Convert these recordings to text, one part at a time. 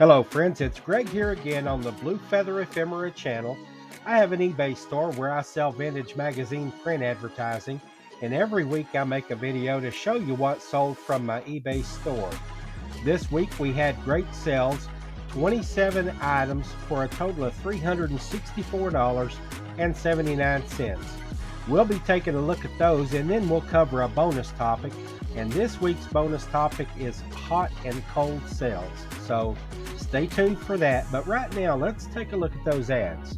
Hello friends, it's Greg here again on the Blue Feather Ephemera channel. I have an eBay store where I sell vintage magazine print advertising, and every week I make a video to show you what's sold from my eBay store. This week we had great sales, 27 items for a total of $364.79. We'll be taking a look at those and then we'll cover a bonus topic. And this week's bonus topic is hot and cold sales. So stay tuned for that. But right now, let's take a look at those ads.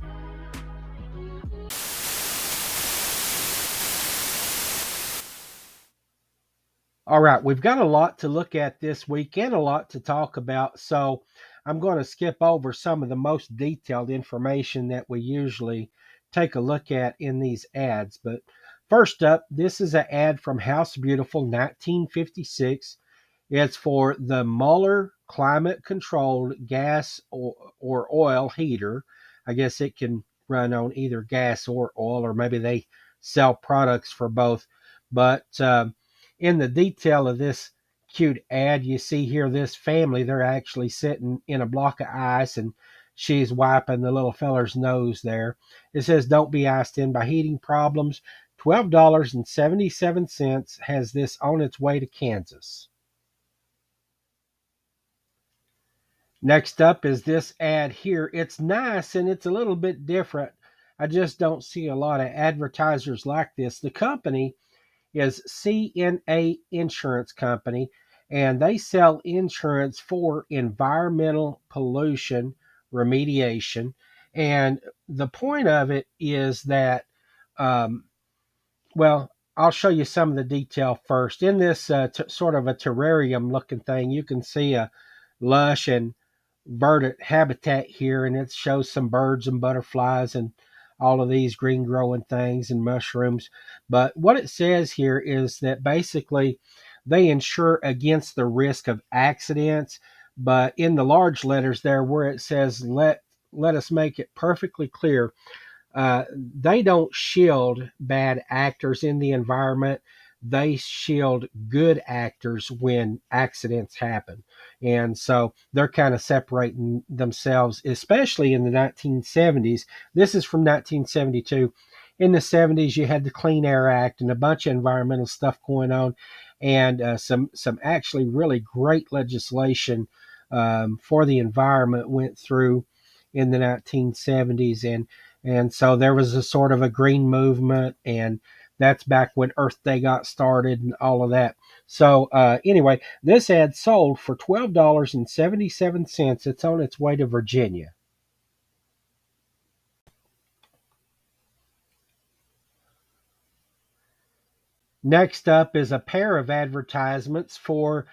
All right, we've got a lot to look at this week and a lot to talk about. So I'm going to skip over some of the most detailed information that we usually take a look at in these ads. But first up, this is an ad from House Beautiful 1956. It's for the Mueller climate controlled gas or oil heater. I guess it can run on either gas or oil, or maybe they sell products for both. But in the detail of this cute ad, you see here this family, they're actually sitting in a block of ice and she's wiping the little feller's nose there. It says, "Don't be iced in by heating problems. $12.77 has this on its way to Kansas." Next up is this ad here. It's nice and it's a little bit different. I just don't see a lot of advertisers like this. The company is CNA Insurance Company, and they sell insurance for environmental pollution remediation. And the point of it is that, um, well, I'll show you some of the detail first. In this sort of a terrarium looking thing, you can see a lush and verdant habitat here, and it shows some birds and butterflies and all of these green growing things and mushrooms. But what it says here is that basically they insure against the risk of accidents. But in the large letters there, where it says let us make it perfectly clear, they don't shield bad actors in the environment. They shield good actors when accidents happen. And so they're kind of separating themselves, especially in the 1970s. This is from 1972. In the 70s, you had the Clean Air Act and a bunch of environmental stuff going on, and some actually really great legislation for the environment went through in the 1970s. And so there was a sort of a green movement, and that's back when Earth Day got started and all of that. So anyway, this ad sold for $12.77. It's on its way to Virginia. Next up is a pair of advertisements for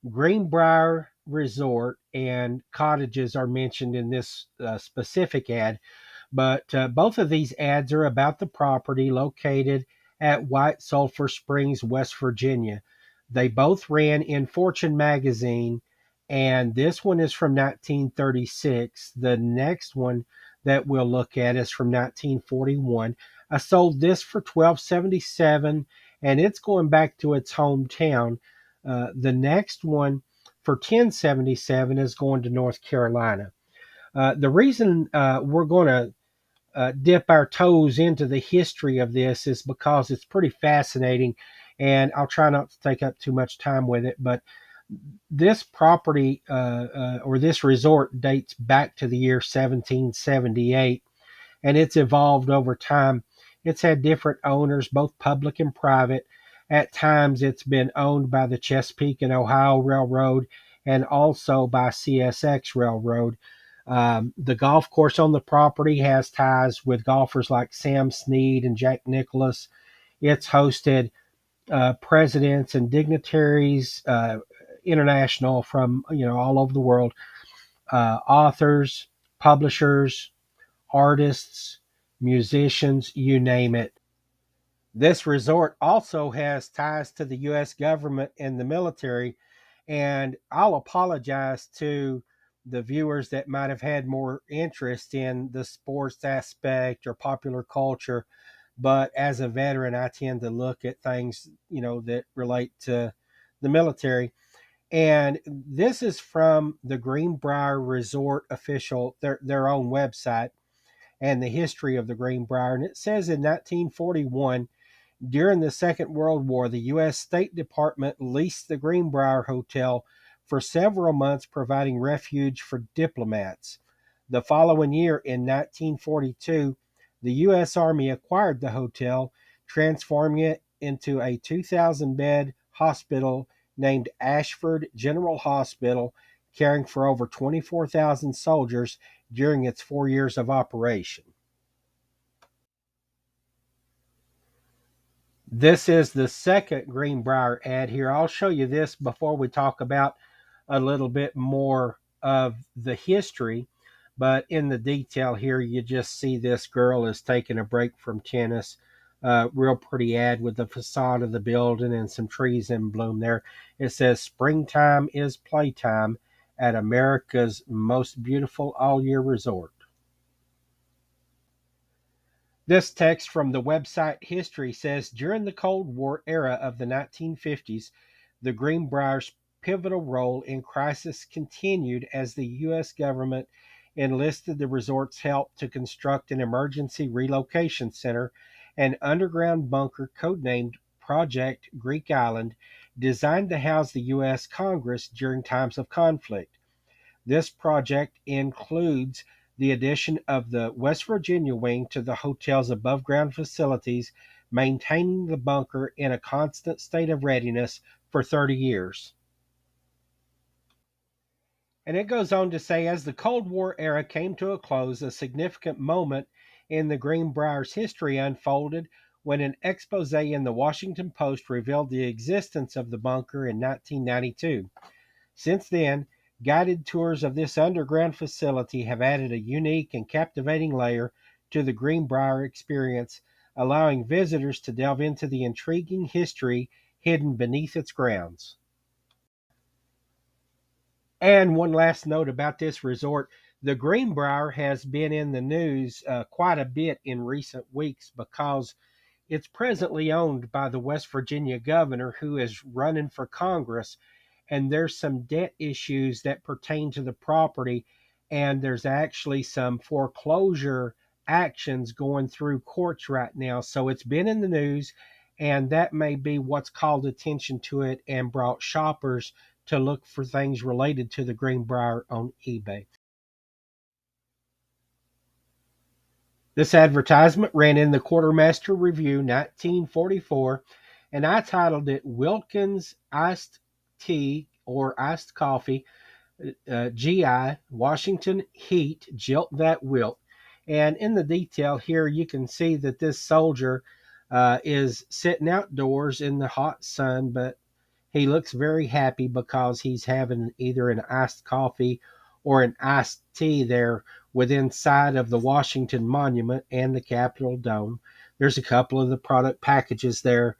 Greenbrier Resort, and cottages are mentioned in this specific ad. But both of these ads are about the property located at White Sulphur Springs, West Virginia. They both ran in Fortune magazine, and this one is from 1936. The next one that we'll look at is from 1941. I sold this for $12.77, and it's going back to its hometown. The next one for $10.77 is going to North Carolina. The reason we're going to dip our toes into the history of this is because it's pretty fascinating, and I'll try not to take up too much time with it. But this property or this resort dates back to the year 1778, and it's evolved over time. It's had different owners, both public and private. At times, it's been owned by the Chesapeake and Ohio Railroad and also by CSX Railroad. The golf course on the property has ties with golfers like Sam Snead and Jack Nicklaus. It's hosted presidents and dignitaries, international, from all over the world, authors, publishers, artists, musicians, you name it. This resort also has ties to the U.S. government and the military, and I'll apologize to the viewers that might have had more interest in the sports aspect or popular culture, but as a veteran, I tend to look at things, that relate to the military. And this is from the Greenbrier Resort official, their own website, and the history of the Greenbrier. And it says in 1941, during the Second World War, the U.S. State Department leased the Greenbrier Hotel for several months, providing refuge for diplomats. The following year, in 1942, the U.S. Army acquired the hotel, transforming it into a 2,000 bed hospital named Ashford General Hospital, caring for over 24,000 soldiers during its 4 years of operation. This is the second Greenbrier ad here. I'll show you this before we talk about a little bit more of the history. But in the detail here, you just see this girl is taking a break from tennis. Real pretty ad with the facade of the building and some trees in bloom there. It says, "Springtime is playtime at America's most beautiful all-year resort." This text from the website History says, during the Cold War era of the 1950s, the Greenbrier's pivotal role in crisis continued as the U.S. government enlisted the resort's help to construct an emergency relocation center, an underground bunker codenamed Project Greek Island, designed to house the U.S. Congress during times of conflict. This project includes the addition of the West Virginia wing to the hotel's above ground facilities, maintaining the bunker in a constant state of readiness for 30 years. And it goes on to say, as the Cold War era came to a close, a significant moment in the Greenbrier's history unfolded when an expose in the Washington Post revealed the existence of the bunker in 1992. Since then, guided tours of this underground facility have added a unique and captivating layer to the Greenbrier experience, allowing visitors to delve into the intriguing history hidden beneath its grounds. And one last note about this resort, the Greenbrier has been in the news quite a bit in recent weeks because it's presently owned by the West Virginia governor who is running for Congress, and there's some debt issues that pertain to the property, and there's actually some foreclosure actions going through courts right now. So it's been in the news, and that may be what's called attention to it and brought shoppers to look for things related to the Greenbrier on eBay. This advertisement ran in the Quartermaster Review 1944, and I titled it Wilkins Iced Tea or Iced Coffee, GI, Washington Heat, Jilt That Wilt. And in the detail here, you can see that this soldier is sitting outdoors in the hot sun, but he looks very happy because he's having either an iced coffee or an iced tea there within sight of the Washington Monument and the Capitol Dome. There's a couple of the product packages there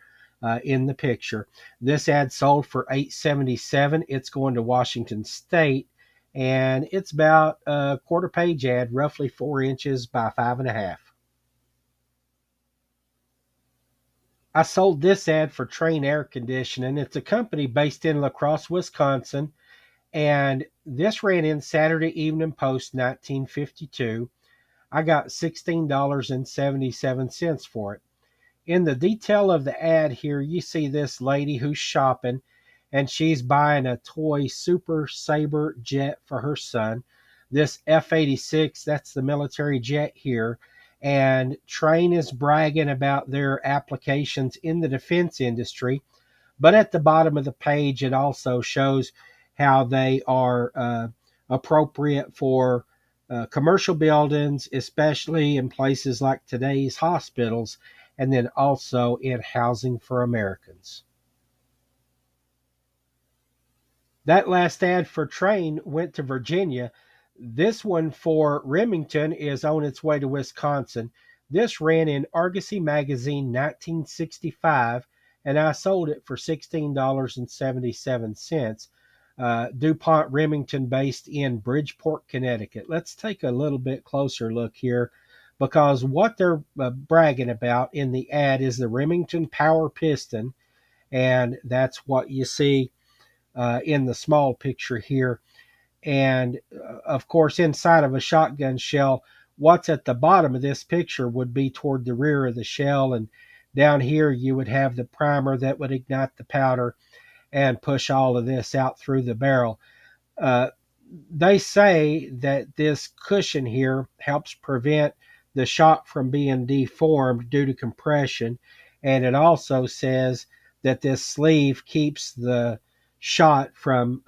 in the picture. This ad sold for $8.77. It's going to Washington State, and it's about a quarter page ad, roughly 4 inches by 5.5. I sold this ad for Train Air Conditioning. It's a company based in La Crosse, Wisconsin, and this ran in Saturday Evening Post 1952. I got $16.77 for it. In the detail of the ad here, you see this lady who's shopping, and she's buying a toy Super Sabre jet for her son. This F-86, that's the military jet here. And Train is bragging about their applications in the defense industry. But at the bottom of the page, it also shows how they are appropriate for commercial buildings, especially in places like today's hospitals, and then also in housing for Americans. That last ad for Train went to Virginia. This one for Remington is on its way to Wisconsin. This ran in Argosy Magazine 1965, and I sold it for $16.77. DuPont Remington, based in Bridgeport, Connecticut. Let's take a little bit closer look here, because what they're bragging about in the ad is the Remington Power Piston, and that's what you see in the small picture here. And of course, inside of a shotgun shell, what's at the bottom of this picture would be toward the rear of the shell. And down here, you would have the primer that would ignite the powder and push all of this out through the barrel. Uh, they say that this cushion here helps prevent the shot from being deformed due to compression. And it also says that this sleeve keeps the shot from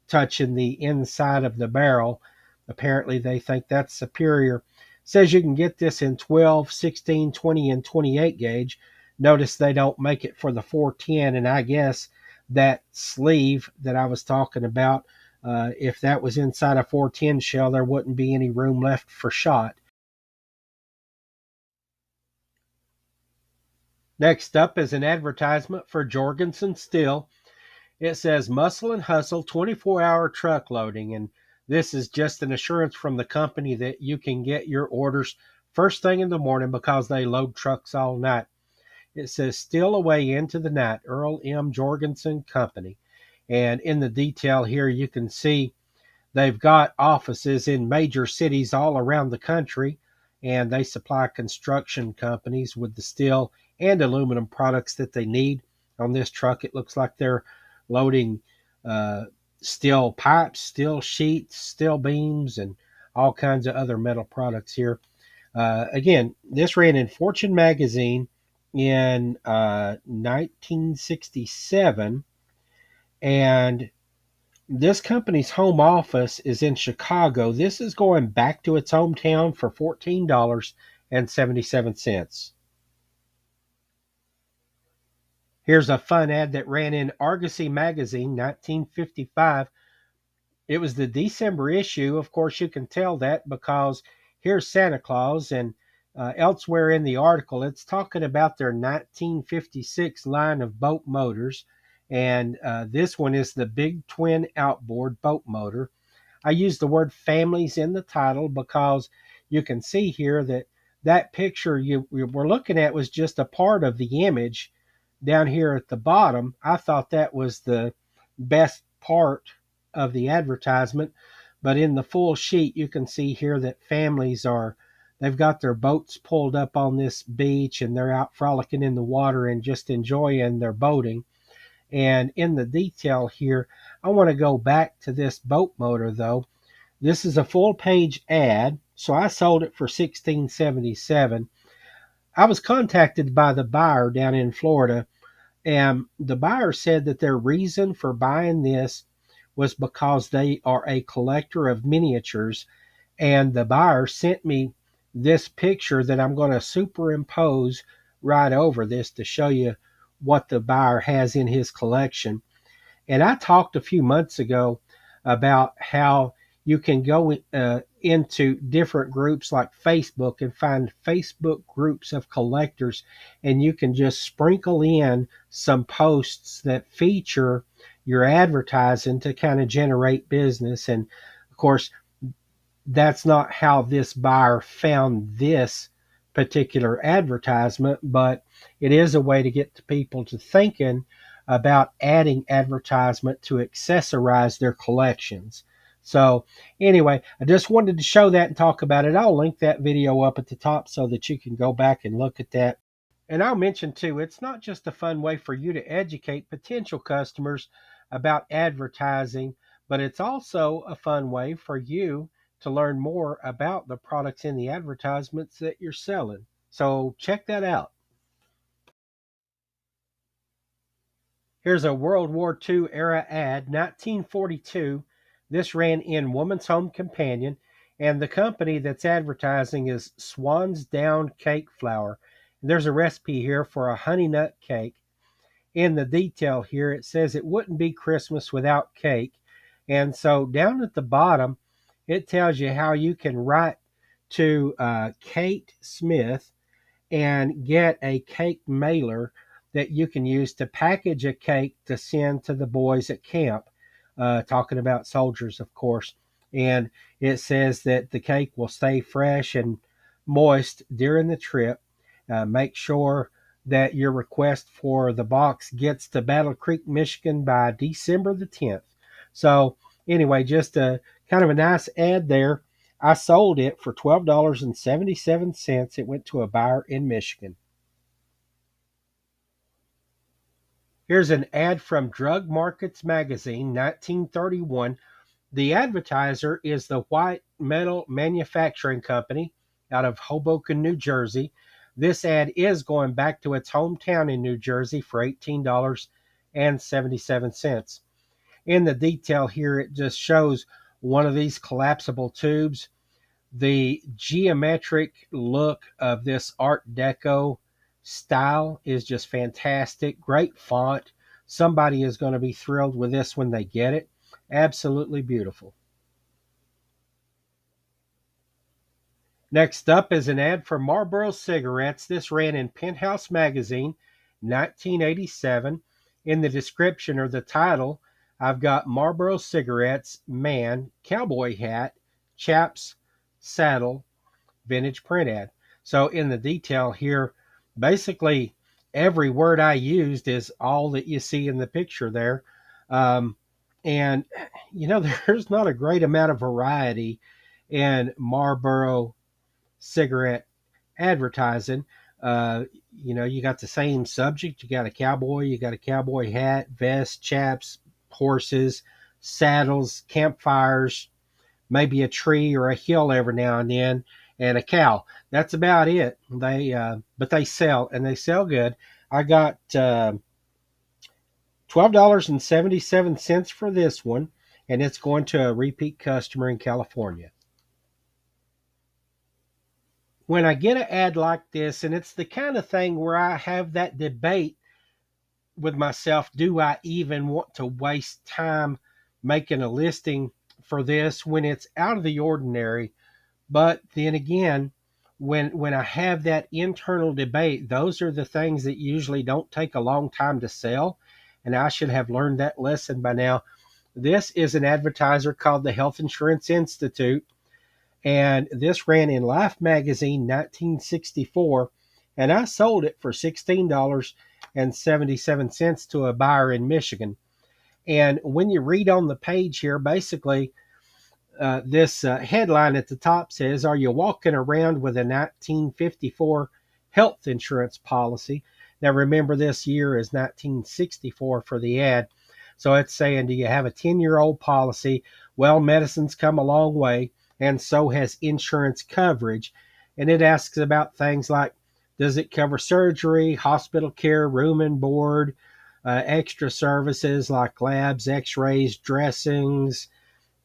touching the inside of the barrel. Apparently, they think that's superior. It says you can get this in 12, 16, 20, and 28 gauge. Notice they don't make it for the 410, and I guess that sleeve that I was talking about, if that was inside a 410 shell, there wouldn't be any room left for shot. Next up is an advertisement for Jorgensen Steel. It says muscle and hustle 24-hour truck loading. And this is just an assurance from the company that you can get your orders first thing in the morning because they load trucks all night. It says still away into the night, Earl M. Jorgensen Company. And in the detail here, you can see they've got offices in major cities all around the country, and they supply construction companies with the steel and aluminum products that they need. On this truck, it looks like they're loading steel pipes, steel sheets, steel beams, and all kinds of other metal products here. Again, this ran in Fortune magazine in 1967, and this company's home office is in Chicago. This is going back to its hometown for $14.77. Here's a fun ad that ran in Argosy magazine, 1955. It was the December issue. Of course, you can tell that because here's Santa Claus, and elsewhere in the article, it's talking about their 1956 line of boat motors. And this one is the Big Twin Outboard boat motor. I use the word families in the title because you can see here that that picture you were looking at was just a part of the image down here at the bottom. I thought that was the best part of the advertisement, but in the full sheet you can see here that families they've got their boats pulled up on this beach and they're out frolicking in the water and just enjoying their boating. And in the detail here, I want to go back to this boat motor though. This is a full page ad, so I sold it for $16.77. I was contacted by the buyer down in Florida, and the buyer said that their reason for buying this was because they are a collector of miniatures. And the buyer sent me this picture that I'm going to superimpose right over this to show you what the buyer has in his collection. And I talked a few months ago about how you can go into different groups like Facebook and find Facebook groups of collectors, and you can just sprinkle in some posts that feature your advertising to kind of generate business. And of course, that's not how this buyer found this particular advertisement, but it is a way to get the people to thinking about adding advertisement to accessorize their collections. So anyway, I just wanted to show that and talk about it. I'll link that video up at the top so that you can go back and look at that. And I'll mention too, it's not just a fun way for you to educate potential customers about advertising, but it's also a fun way for you to learn more about the products in the advertisements that you're selling. So check that out. Here's a World War II era ad, 1942. This ran in Woman's Home Companion, and the company that's advertising is Swan's Down Cake Flour. There's a recipe here for a honey nut cake. In the detail here, it says it wouldn't be Christmas without cake. And so down at the bottom, it tells you how you can write to Kate Smith and get a cake mailer that you can use to package a cake to send to the boys at camp, talking about soldiers, of course. And it says that the cake will stay fresh and moist during the trip. Make sure that your request for the box gets to Battle Creek, Michigan by December the 10th. So, anyway, just a kind of a nice ad there. I sold it for $12.77. It went to a buyer in Michigan. Here's an ad from Drug Markets Magazine, 1931. The advertiser is the White Metal Manufacturing Company out of Hoboken, New Jersey. This ad is going back to its hometown in New Jersey for $18.77. In the detail here, it just shows one of these collapsible tubes. The geometric look of this Art Deco style is just fantastic. Great font. Somebody is going to be thrilled with this when they get it. Absolutely beautiful. Next up is an ad for Marlboro cigarettes. This ran in Penthouse Magazine, 1987. In the description or the title, I've got Marlboro cigarettes, man, cowboy hat, chaps, saddle, vintage print ad. So in the detail here, basically every word I used is all that you see in the picture there. Um, and, there's not a great amount of variety in Marlboro cigarette advertising. You got the same subject. You got a cowboy, you got a cowboy hat, vest, chaps, horses, saddles, campfires, maybe a tree or a hill every now and then, and a cow. That's about it. But they sell, and they sell good. I got $12.77 for this one, and it's going to a repeat customer in California. When I get an ad like this, and it's the kind of thing where I have that debate with myself, do I even want to waste time making a listing for this when it's out of the ordinary? But then again, when I have that internal debate, those are the things that usually don't take a long time to sell. And I should have learned that lesson by now. This is an advertiser called the Health Insurance Institute, and this ran in Life Magazine 1964, and I sold it for $16.77 to a buyer in Michigan. And when you read on the page here, basically, this headline at the top says, "Are you walking around with a 1954 health insurance policy?" Now, remember, this year is 1964 for the ad. So it's saying, do you have a 10-year-old policy? Well, medicine's come a long way, and so has insurance coverage. And it asks about things like, does it cover surgery, hospital care, room and board, extra services like labs, x-rays, dressings,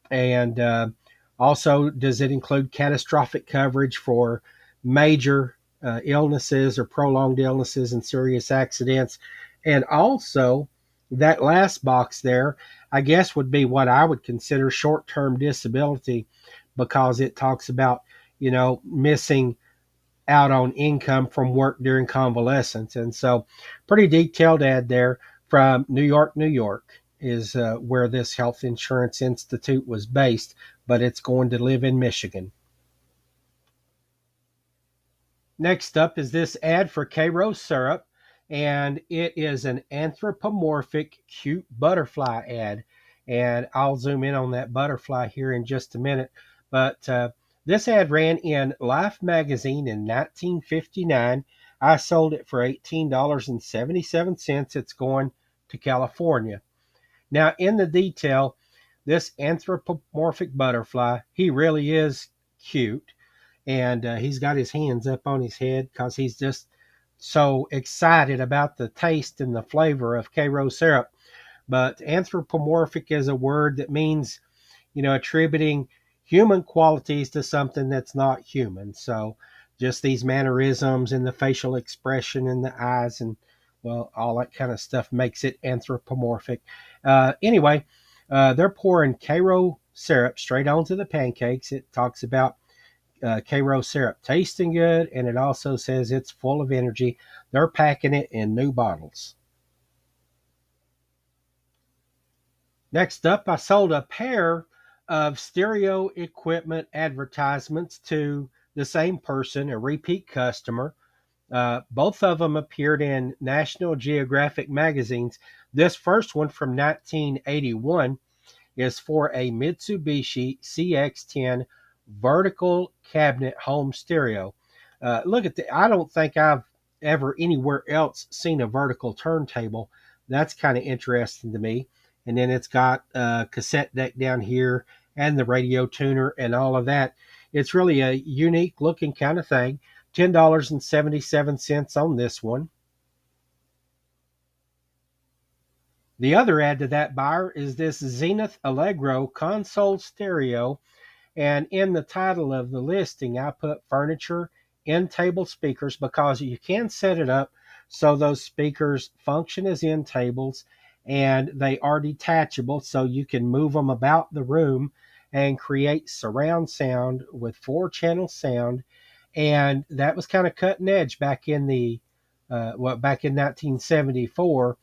and also, does it include catastrophic coverage for major illnesses or prolonged illnesses and serious accidents? And also, that last box there, I guess, would be what I would consider short term disability, because it talks about, missing out on income from work during convalescence. And so, pretty detailed ad there from New York, New York is where this Health Insurance Institute was based, but it's going to live in Michigan. Next up is this ad for Karo syrup, and it is an anthropomorphic cute butterfly ad. And I'll zoom in on that butterfly here in just a minute. But this ad ran in Life magazine in 1959. I sold it for $18.77. It's going to California. Now, in the detail, this anthropomorphic butterfly, he really is cute. And he's got his hands up on his head because he's just so excited about the taste and the flavor of Karo syrup. But anthropomorphic is a word that means, attributing human qualities to something that's not human. So just these mannerisms and the facial expression and the eyes and, well, all that kind of stuff makes it anthropomorphic. Anyway, they're pouring Karo syrup straight onto the pancakes. It talks about Karo syrup tasting good, and it also says it's full of energy. They're packing it in new bottles. Next up, I sold a pair of stereo equipment advertisements to the same person, a repeat customer. Both of them appeared in National Geographic magazines. This first one from 1981 is for a Mitsubishi CX10 vertical cabinet home stereo. Look at the, I don't think I've ever anywhere else seen a vertical turntable. That's kind of interesting to me. And then it's got a cassette deck down here and the radio tuner and all of that. It's really a unique looking kind of thing. $10.77 on this one. The other add to that buyer is this Zenith Allegro console stereo. And in the title of the listing, I put furniture end table speakers because you can set it up so those speakers function as end tables and they are detachable so you can move them about the room and create surround sound with 4 channel sound. And that was kind of cutting edge back in the back in 1974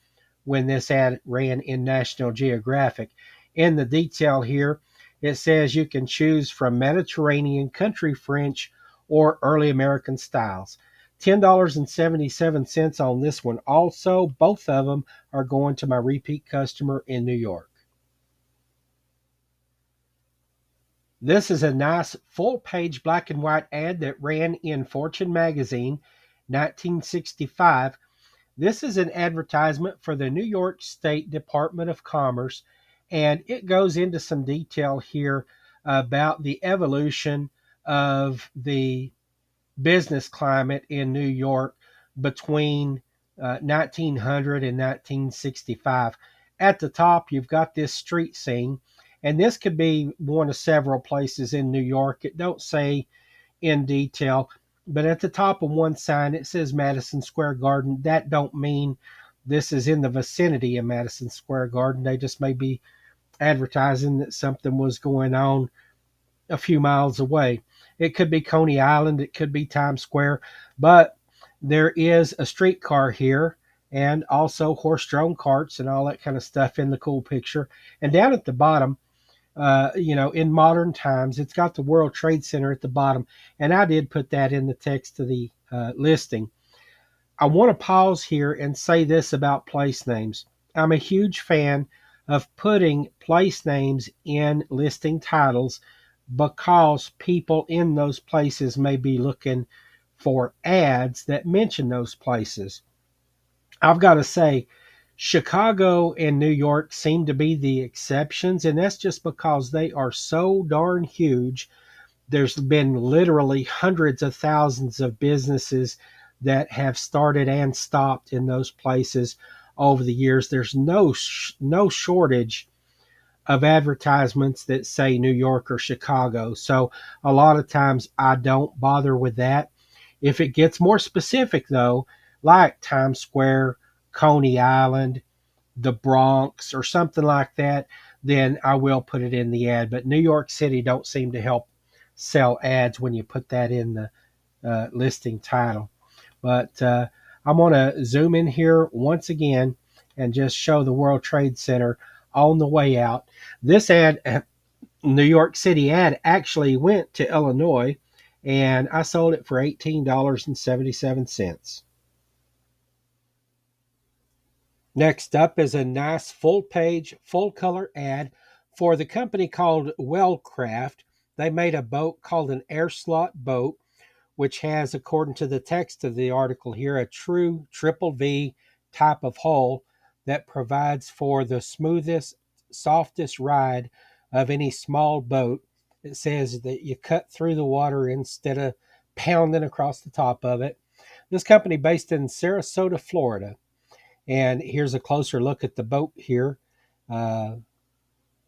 when this ad ran in National Geographic. In the detail here, it says you can choose from Mediterranean, country French, or early American styles. $10.77 on this one. Also, both of them are going to my repeat customer in New York. This is a nice full page black and white ad that ran in Fortune magazine 1965. This is an advertisement for the New York State Department of Commerce, and it goes into some detail here about the evolution of the business climate in New York between 1900 and 1965. At the top, you've got this street scene, and this could be one of several places in New York. It don't say in detail, but at the top of one sign it says Madison Square Garden. That don't mean this is in the vicinity of Madison Square Garden. They just may be advertising that something was going on a few miles away. It could be Coney Island, it could be Times Square, but there is a streetcar here and also horse-drawn carts and all that kind of stuff in the cool picture. And down at the bottom, in modern times, it's got the World Trade Center at the bottom, and I did put that in the text of the listing. I want to pause here and say this about place names. I'm a huge fan of putting place names in listing titles because people in those places may be looking for ads that mention those places. I've got to say, Chicago and New York seem to be the exceptions, and that's just because they are so darn huge. There's been literally hundreds of thousands of businesses that have started and stopped in those places over the years. There's no shortage of advertisements that say New York or Chicago. So a lot of times I don't bother with that. If it gets more specific though, like Times Square, Coney Island, the Bronx, or something like that, then I will put it in the ad. But New York City don't seem to help sell ads when you put that in the listing title. But I'm going to zoom in here once again and just show the World Trade Center on the way out. This ad, New York City ad, actually went to Illinois, and I sold it for $18.77. Next up is a nice full page, full color ad for the company called Wellcraft. They made a boat called an air slot boat, which has, according to the text of the article here, a true triple V type of hull that provides for the smoothest, softest ride of any small boat. It says that you cut through the water instead of pounding across the top of it. This company based in Sarasota, Florida. And here's a closer look at the boat here. Uh,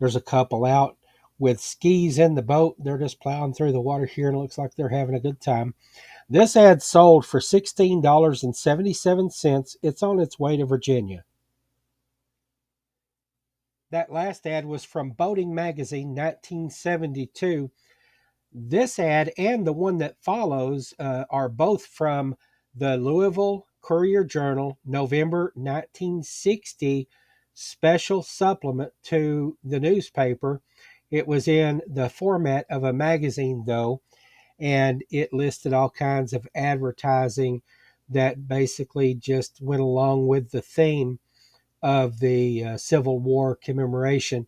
there's a couple out with skis in the boat. They're just plowing through the water here, and it looks like they're having a good time. This ad sold for $16.77. It's on its way to Virginia. That last ad was from Boating Magazine, 1972. This ad and the one that follows are both from the Louisville Courier Journal, November 1960 special supplement to the newspaper. It was in the format of a magazine, though, and it listed all kinds of advertising that basically just went along with the theme of the Civil War commemoration.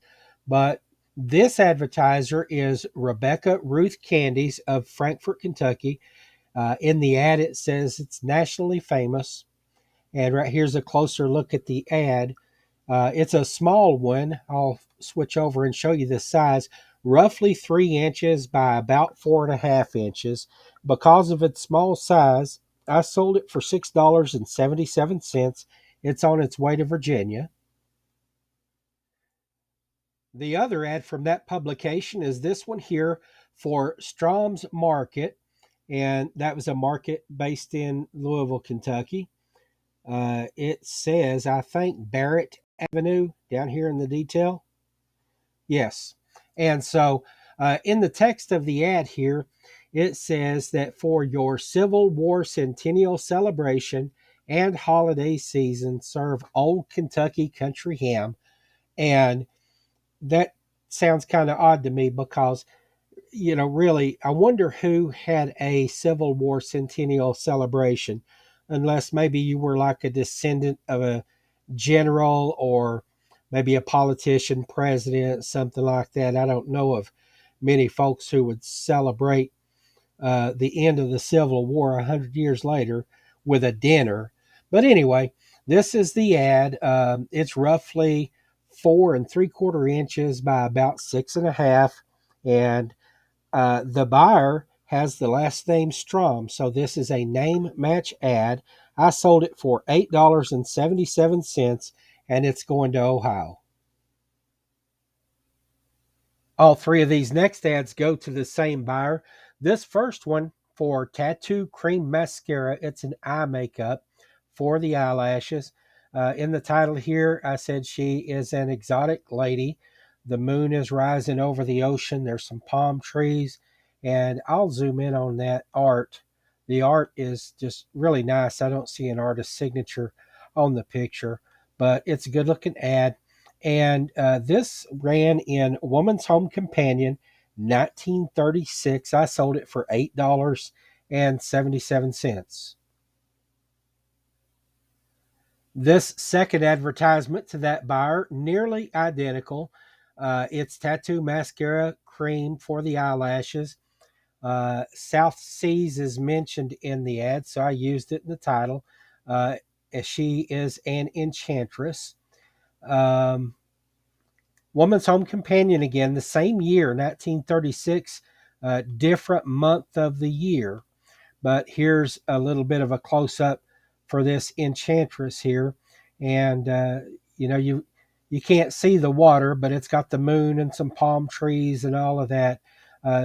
But this advertiser is Rebecca Ruth Candies of Frankfort, Kentucky. In the ad, it says it's nationally famous. And right here's a closer look at the ad. It's a small one. I'll switch over and show you the size. Roughly 3 inches by about 4.5 inches. Because of its small size, I sold it for $6.77. It's on its way to Virginia. The other ad from that publication is this one here for Strom's Market, and that was a market based in Louisville, Kentucky. It says, I think, Barrett Avenue down here in the detail. Yes. And so in the text of the ad here, it says that for your Civil War Centennial celebration and holiday season, serve Old Kentucky Country Ham. And that sounds kind of odd to me because, really, I wonder who had a Civil War centennial celebration, unless maybe you were like a descendant of a general or maybe a politician, president, something like that. I don't know of many folks who would celebrate the end of the Civil War 100 years later with a dinner. But anyway, this is the ad. It's roughly 4.75 inches by about 6.5, and the buyer has the last name Strom. So this is a name match ad. I sold it for $8.77, and it's going to Ohio. All three of these next ads go to the same buyer. This first one for Tattoo Cream Mascara, it's an eye makeup for the eyelashes. In the title here, I said she is an exotic lady. The moon is rising over the ocean. There's some palm trees, and I'll zoom in on that art. The art is just really nice. I don't see an artist's signature on the picture, but it's a good looking ad. And this ran in Woman's Home Companion, 1936. I sold it for $8.77. This second advertisement to that buyer, nearly identical. It's tattoo mascara cream for the eyelashes. South Seas is mentioned in the ad, so I used it in the title. Uh, she is an enchantress. Um, Woman's Home Companion again, the same year, 1936, different month of the year. But here's a little bit of a close up for this enchantress here. And, you can't see the water, but it's got the moon and some palm trees and all of that.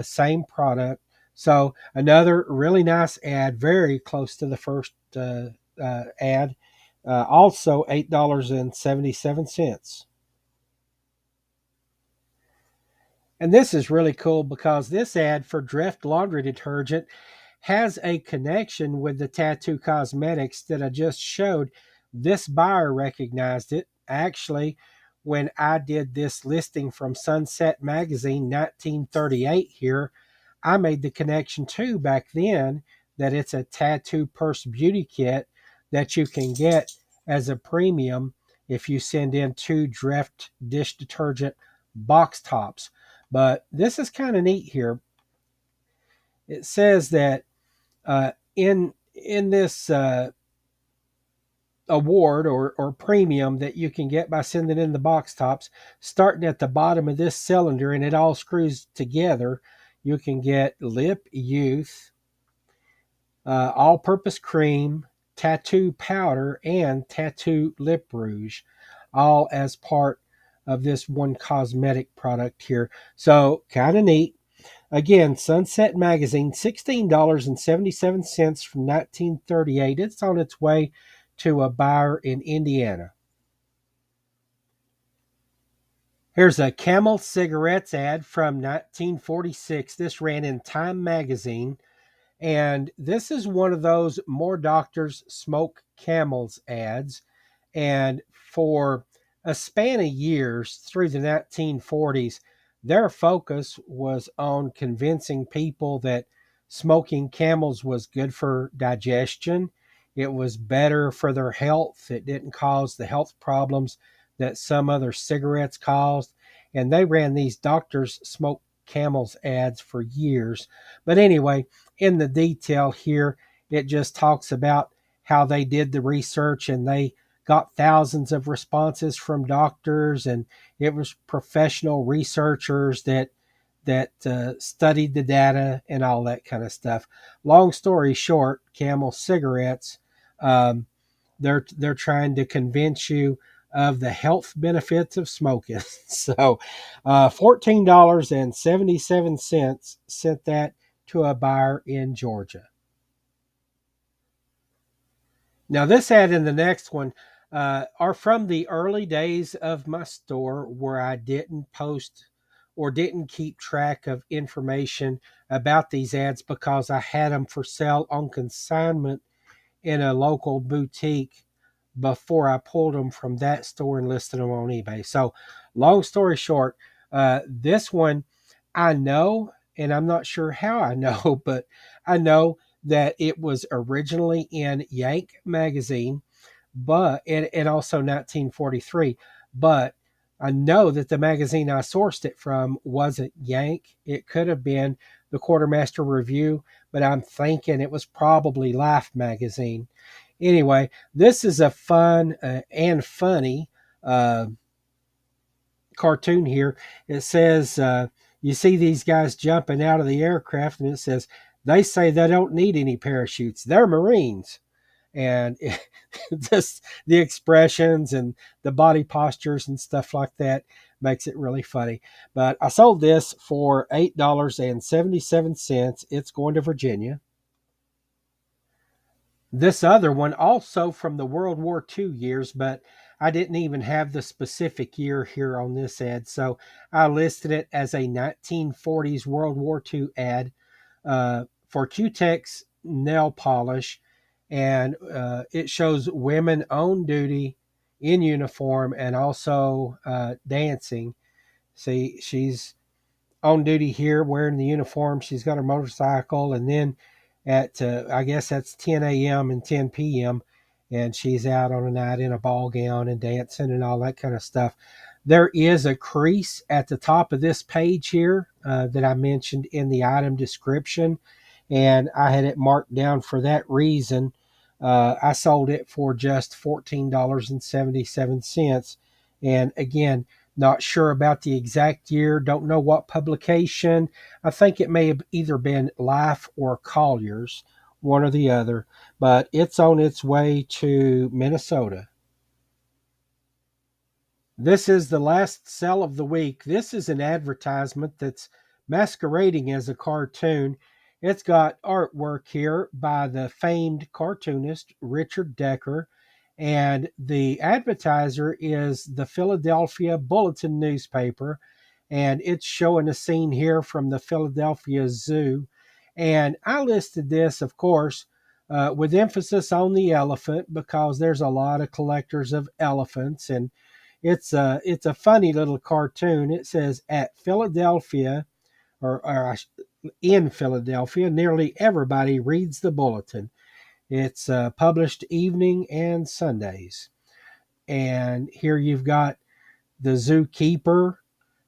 Same product. So another really nice ad, very close to the first ad. Also $8.77. And this is really cool because this ad for Dreft laundry detergent has a connection with the tattoo cosmetics that I just showed. This buyer recognized it. Actually, when I did this listing from Sunset Magazine 1938 here, I made the connection too back then that it's a tattoo purse beauty kit that you can get as a premium if you send in two Dreft dish detergent box tops. But this is kind of neat here. It says that in this award or premium that you can get by sending in the box tops, starting at the bottom of this cylinder and it all screws together, you can get Lip Youth, all-purpose cream, tattoo powder, and tattoo lip rouge, all as part of this one cosmetic product here. So kind of neat. Again, Sunset Magazine, $16.77 from 1938. It's on its way to a buyer in Indiana. Here's a Camel Cigarettes ad from 1946. This ran in Time Magazine. And this is one of those More Doctors Smoke Camels ads. And for a span of years through the 1940s, their focus was on convincing people that smoking camels was good for digestion It was better for their health. It didn't cause the health problems that some other cigarettes caused. And they ran these doctors smoke camels ads for years. But anyway, in the detail here, it just talks about how they did the research and they got thousands of responses from doctors, and it was professional researchers that studied the data and all that kind of stuff. Long story short, Camel cigarettes, um, they're trying to convince you of the health benefits of smoking. So, $14.77 sent that to a buyer in Georgia. Now, this ad and the next one are from the early days of my store where I didn't post or didn't keep track of information about these ads because I had them for sale on consignment in a local boutique before I pulled them from that store and listed them on eBay. So, long story short, this one I know, and I'm not sure how I know, but I know that it was originally in Yank magazine, but and also 1943. But I know that the magazine I sourced it from wasn't Yank. It could have been the Quartermaster Review, but I'm thinking it was probably Life magazine. Anyway, this is a fun and funny uh, cartoon here. It says, you see these guys jumping out of the aircraft, and it says, they say they don't need any parachutes. They're Marines. And just the expressions and the body postures and stuff like that makes it really funny. But I sold this for $8.77. It's going to Virginia. This other one also from the World War II years, but I didn't even have the specific year here on this ad. So I listed it as a 1940s World War II ad for Q-Tex nail polish. And it shows women on duty in uniform and also dancing. See, she's on duty here wearing the uniform. She's got her motorcycle, and then at I guess that's 10 a.m. and 10 p.m. and she's out on a night in a ball gown and dancing and all that kind of stuff. There is a crease at the top of this page here that I mentioned in the item description, and I had it marked down for that reason. I sold it for just $14.77. And again, not sure about the exact year, don't know what publication. I think it may have either been Life or Collier's, one or the other, but it's on its way to Minnesota. This is the last sell of the week. This is an advertisement that's masquerading as a cartoon. It's got artwork here by the famed cartoonist Richard Decker, and the advertiser is the Philadelphia Bulletin newspaper, and it's showing a scene here from the Philadelphia Zoo. And I listed this, of course, with emphasis on the elephant because there's a lot of collectors of elephants, and it's a funny little cartoon. It says at Philadelphia, or in Philadelphia, nearly everybody reads the bulletin. It's published evening and Sundays. And here you've got the zookeeper.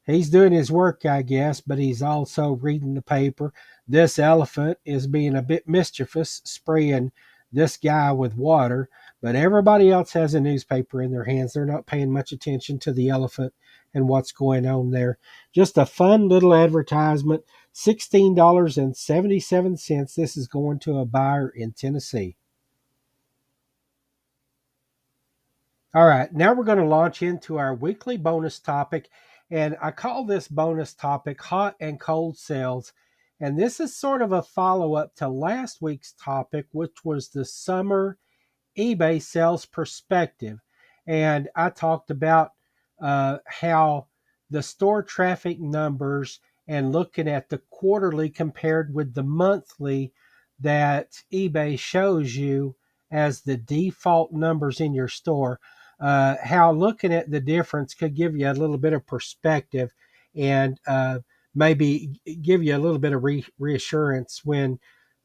He's doing his work, I guess, but he's also reading the paper. This elephant is being a bit mischievous, spraying this guy with water, but everybody else has a newspaper in their hands. They're not paying much attention to the elephant and what's going on there. Just a fun little advertisement. $16.77. This is going to a buyer in Tennessee. All right, now we're going to launch into our weekly bonus topic, and I call this bonus topic Hot and Cold Sales. And this is sort of a follow up to last week's topic, which was the summer eBay sales perspective. And I talked about how the store traffic numbers and looking at the quarterly compared with the monthly that eBay shows you as the default numbers in your store, how looking at the difference could give you a little bit of perspective and maybe give you a little bit of reassurance when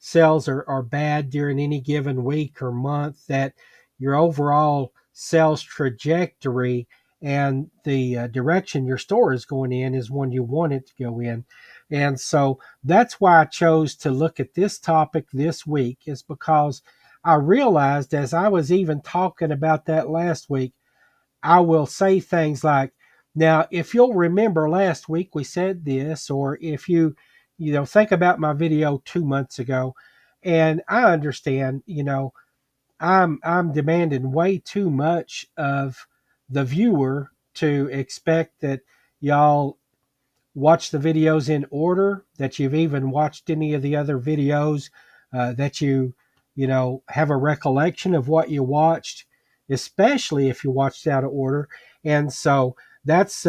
sales are bad during any given week or month, that your overall sales trajectory and the direction your store is going in is one you want it to go in. And so that's why I chose to look at this topic this week, is because I realized, as I was even talking about that last week, I will say things like, now, if you'll remember last week we said this, or if you think about my video 2 months ago, and I understand, I'm demanding way too much of the viewer to expect that y'all watch the videos in order, that you've even watched any of the other videos, that have a recollection of what you watched, especially if you watched out of order. And so that's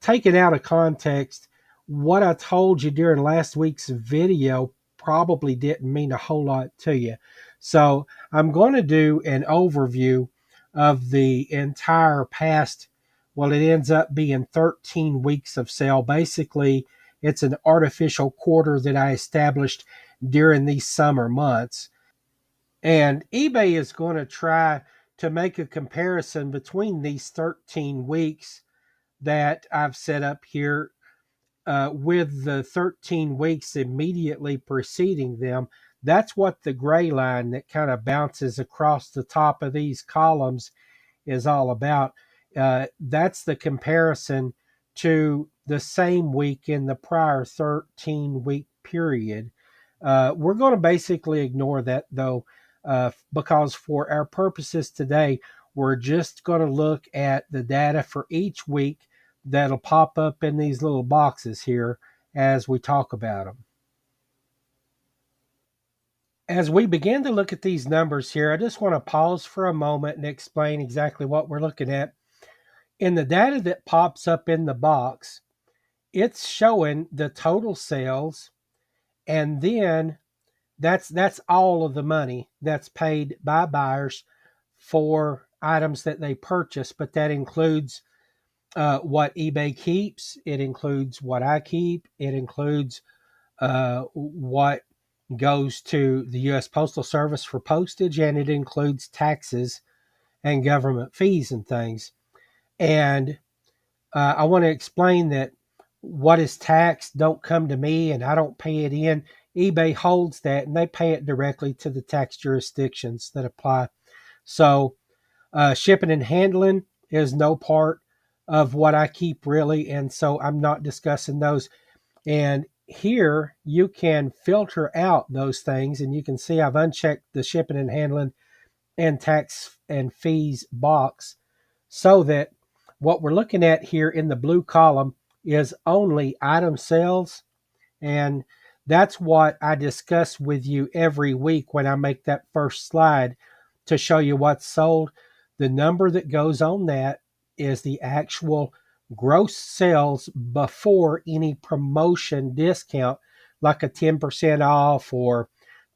taken out of context. What I told you during last week's video probably didn't mean a whole lot to you. So I'm going to do an overview of the entire past. Well, it ends up being 13 weeks of sale. Basically, it's an artificial quarter that I established during these summer months. And eBay is going to try to make a comparison between these 13 weeks that I've set up here, with the 13 weeks immediately preceding them. That's what the gray line that kind of bounces across the top of these columns is all about. That's the comparison to the same week in the prior 13-week period. We're going to basically ignore that, though, because for our purposes today, we're just going to look at the data for each week that'll pop up in these little boxes here as we talk about them. As we begin to look at these numbers here, I just want to pause for a moment and explain exactly what we're looking at. In the data that pops up in the box, it's showing the total sales, and then that's all of the money that's paid by buyers for items that they purchase. But that includes what eBay keeps, it includes what I keep, it includes what goes to the U.S. Postal Service for postage, and it includes taxes and government fees and things. And I want to explain that what is taxed don't come to me, and I don't pay it in. eBay holds that, and they pay it directly to the tax jurisdictions that apply. So shipping and handling is no part of what I keep, really, and so I'm not discussing those. And here you can filter out those things, and you can see I've unchecked the shipping and handling and tax and fees box, so that what we're looking at here in the blue column is only item sales. And that's what I discuss with you every week when I make that first slide to show you what's sold. The number that goes on that is the actual gross sales before any promotion discount, like a 10% off or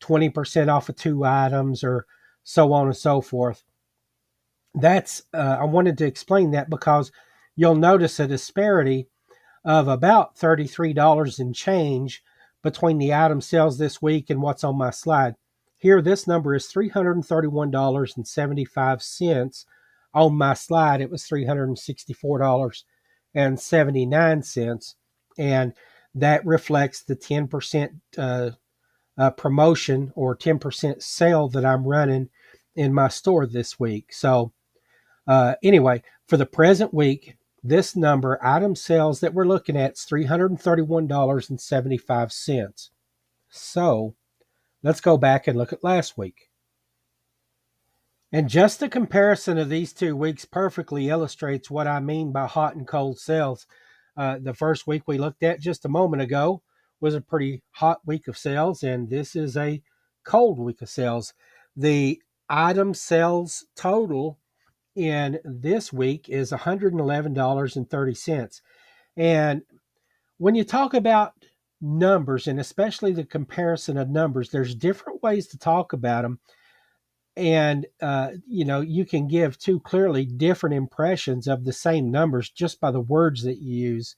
20% off of 2 items, or so on and so forth. That's I wanted to explain that because you'll notice a disparity of about $33 and change between the item sales this week and what's on my slide. Here, this number is $331.75. On my slide, it was $364.79. And that reflects the 10% promotion or 10% sale that I'm running in my store this week. So anyway, for the present week, this number, item sales that we're looking at, is $331.75. So let's go back and look at last week. And just the comparison of these 2 weeks perfectly illustrates what I mean by hot and cold sales. The first week we looked at just a moment ago was a pretty hot week of sales, and this is a cold week of sales. The item sales total in this week is $111.30. And when you talk about numbers, and especially the comparison of numbers, there's different ways to talk about them. And, you can give two clearly different impressions of the same numbers just by the words that you use.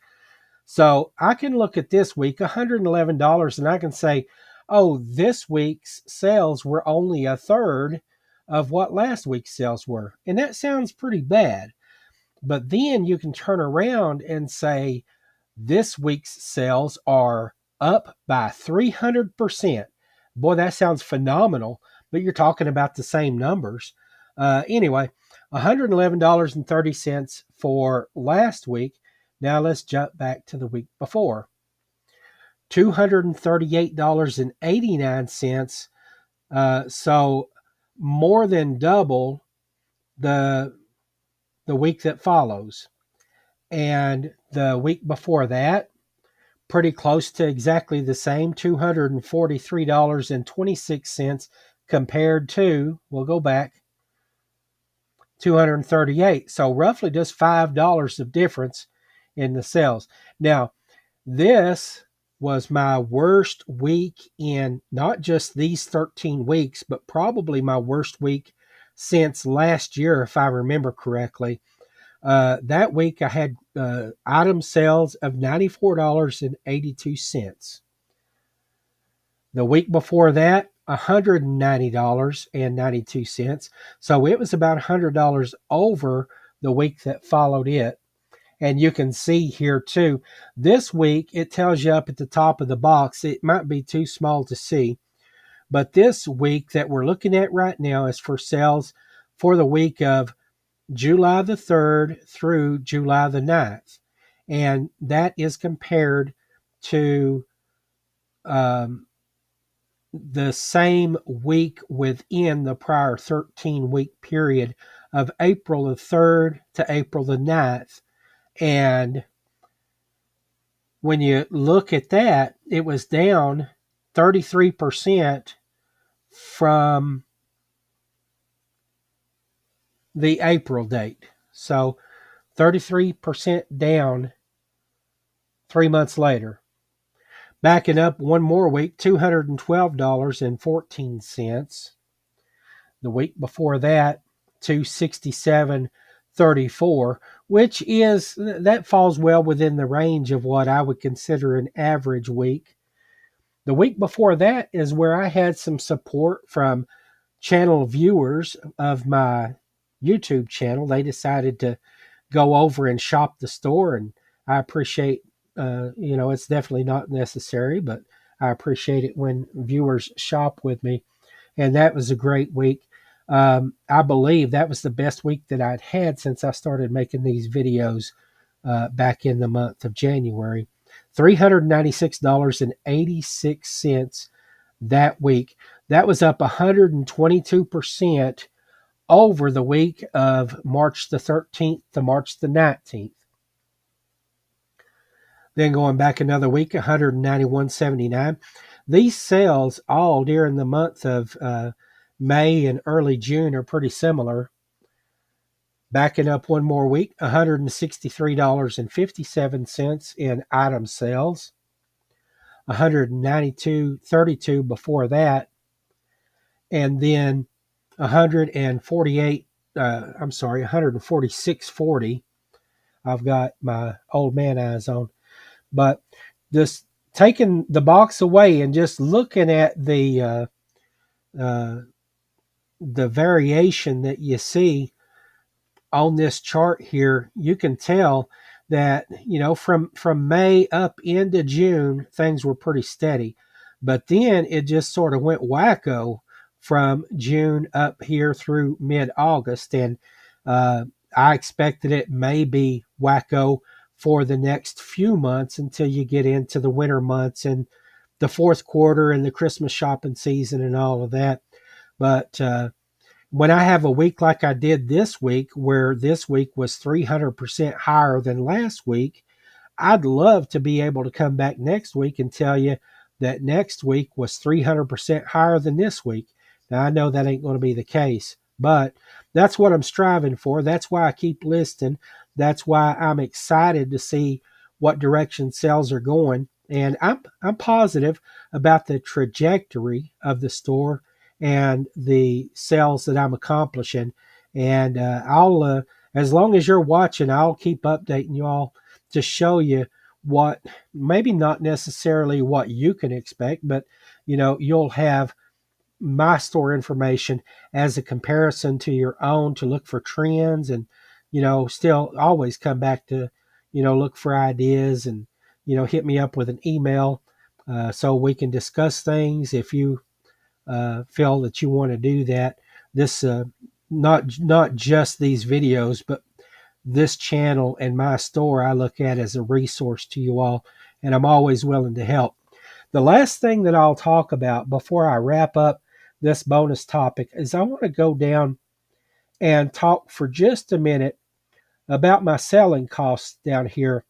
So I can look at this week, $111, and I can say, oh, this week's sales were only a third of what last week's sales were. And that sounds pretty bad. But then you can turn around and say, this week's sales are up by 300%. Boy, that sounds phenomenal, but you're talking about the same numbers. Anyway, $111.30 for last week. Now let's jump back to the week before. $238.89. So more than double the week that follows. And the week before that, pretty close to exactly the same, $243.26 compared to, we'll go back, 238. So roughly just $5 of difference in the sales. Now, this was my worst week in not just these 13 weeks, but probably my worst week since last year, if I remember correctly. That week I had item sales of $94.82. The week before that, $190.92. So it was about $100 over the week that followed it. And you can see here too, this week it tells you up at the top of the box, it might be too small to see, but this week that we're looking at right now is for sales for the week of July the 3rd through July the 9th. And that is compared to the same week within the prior 13-week period of April the 3rd to April the 9th. And when you look at that, it was down 33% from the April date. So 33% down 3 months later. Backing up one more week, $212.14. The week before that, $267.34, which is, that falls well within the range of what I would consider an average week. The week before that is where I had some support from channel viewers of my YouTube channel. They decided to go over and shop the store, and I appreciate, it's definitely not necessary, but I appreciate it when viewers shop with me. And that was a great week. I believe that was the best week that I'd had since I started making these videos back in the month of January. $396.86 that week. That was up 122% over the week of March the 13th to March the 19th. Then going back another week, $191.79. These sales all during the month of May and early June are pretty similar. Backing up one more week, $163.57 in item sales. $192.32 before that. And then $146.40. I've got my old man eyes on. But just taking the box away and just looking at the variation that you see on this chart here, you can tell that, from May up into June, things were pretty steady. But then it just sort of went wacko from June up here through mid-August. And I expected it may be wacko for the next few months until you get into the winter months and the fourth quarter and the Christmas shopping season and all of that. But when I have a week like I did this week, where this week was 300% higher than last week, I'd love to be able to come back next week and tell you that next week was 300% higher than this week. Now, I know that ain't going to be the case, but that's what I'm striving for. That's why I keep listing. That's why I'm excited to see what direction sales are going. And I'm positive about the trajectory of the store and the sales that I'm accomplishing. And I'll, as long as you're watching, I'll keep updating you all to show you what, maybe not necessarily what you can expect, but you'll have my store information as a comparison to your own to look for trends, and still always come back to look for ideas, and hit me up with an email, so we can discuss things if you feel that you want to do that. This not just these videos, but this channel and my store I look at as a resource to you all, and I'm always willing to help. The last thing that I'll talk about before I wrap up this bonus topic is I want to go down and talk for just a minute about my selling costs down here.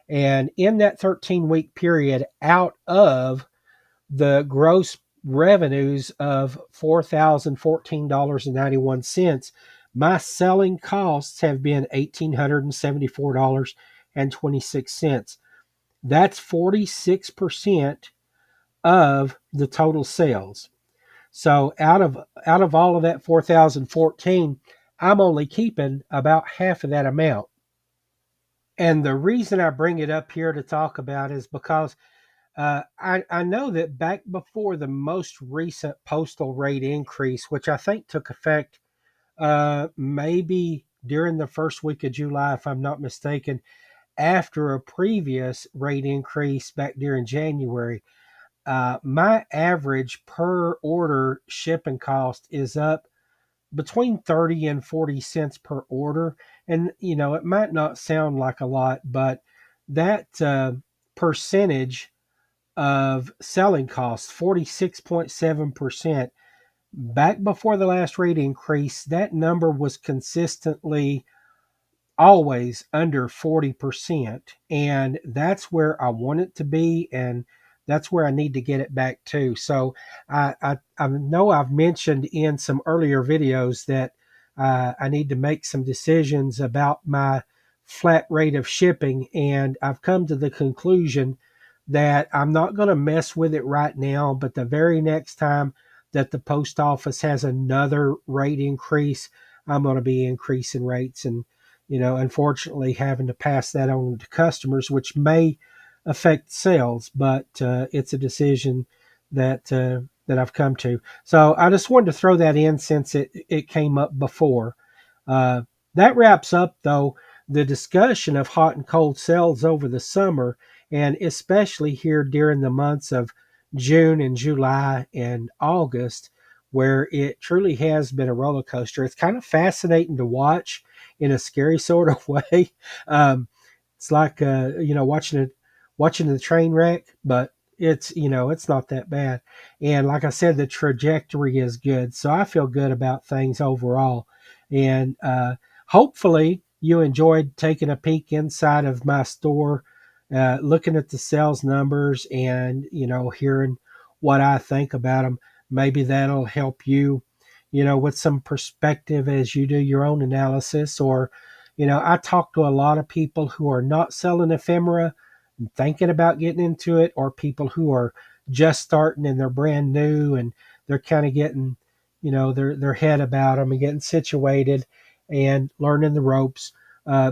And in that 13-week period, out of the gross revenues of $4,014.91, my selling costs have been $1,874.26. That's 46% of the total sales. So out of all of that 4,014, I'm only keeping about half of that amount. And the reason I bring it up here to talk about is because I know that back before the most recent postal rate increase, which I think took effect maybe during the first week of July, if I'm not mistaken, after a previous rate increase back during January, my average per order shipping cost is up between 30 and 40 cents per order. And, it might not sound like a lot, but that percentage of selling costs, 46.7%, back before the last rate increase, that number was consistently always under 40. And that's where I want it to be. And that's where I need to get it back to. So I know I've mentioned in some earlier videos that I need to make some decisions about my flat rate of shipping. And I've come to the conclusion that I'm not going to mess with it right now, but the very next time that the post office has another rate increase, I'm going to be increasing rates, and unfortunately having to pass that on to customers, which may affect sales, but it's a decision that I've come to. So I just wanted to throw that in since it came up before. Uh, that wraps up, though, the discussion of hot and cold sales over the summer, and especially here during the months of June and July and August, where it truly has been a roller coaster. It's kind of fascinating to watch in a scary sort of way. It's like watching the train wreck, but it's not that bad. And like I said, the trajectory is good, so I feel good about things overall. And hopefully, you enjoyed taking a peek inside of my store, looking at the sales numbers, and hearing what I think about them. Maybe that'll help you, with some perspective as you do your own analysis. Or, I talk to a lot of people who are not selling ephemera, thinking about getting into it, or people who are just starting and they're brand new and they're kind of getting, their head about them and getting situated and learning the ropes.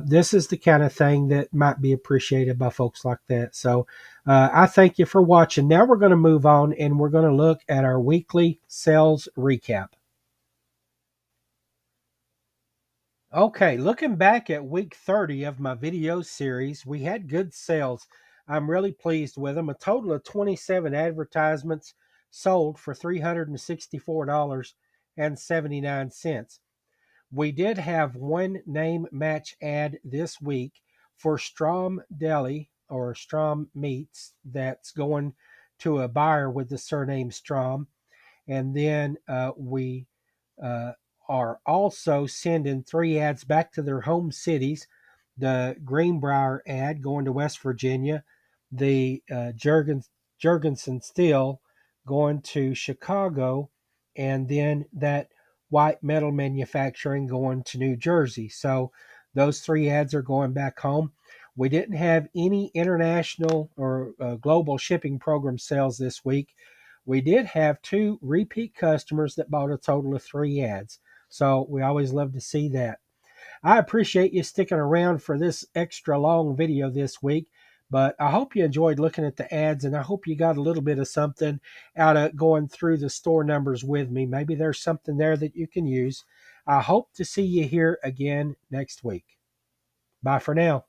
This is the kind of thing that might be appreciated by folks like that. So I thank you for watching. Now we're going to move on and we're going to look at our weekly sales recap. Okay, looking back at week 30 of my video series, we had good sales. I'm really pleased with them. A total of 27 advertisements sold for $364.79. We did have one name match ad this week for Strom Deli or Strom Meats that's going to a buyer with the surname Strom. And then we uh, are also sending 3 ads back to their home cities. The Greenbrier ad going to West Virginia, the Jurgensen Steel going to Chicago, and then that White Metal Manufacturing going to New Jersey. So those 3 ads are going back home. We didn't have any international or global shipping program sales this week. We did have 2 repeat customers that bought a total of 3 ads. So we always love to see that. I appreciate you sticking around for this extra long video this week. But I hope you enjoyed looking at the ads, and I hope you got a little bit of something out of going through the store numbers with me. Maybe there's something there that you can use. I hope to see you here again next week. Bye for now.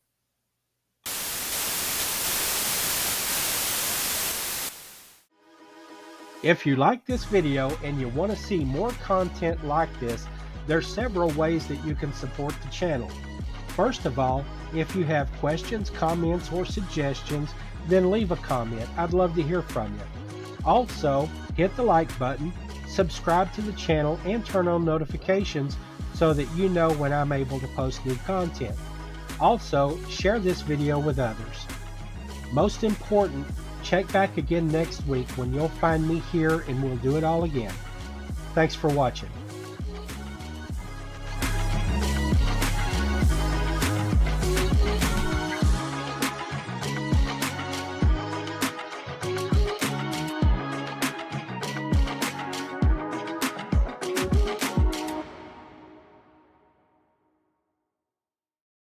If you like this video and you want to see more content like this, there's several ways that you can support the channel. First of all, if you have questions, comments, or suggestions, then leave a comment. I'd love to hear from you. Also, hit the like button, subscribe to the channel, and turn on notifications so that you know when I'm able to post new content. Also, share this video with others. Most important, check back again next week when you'll find me here and we'll do it all again. Thanks for watching.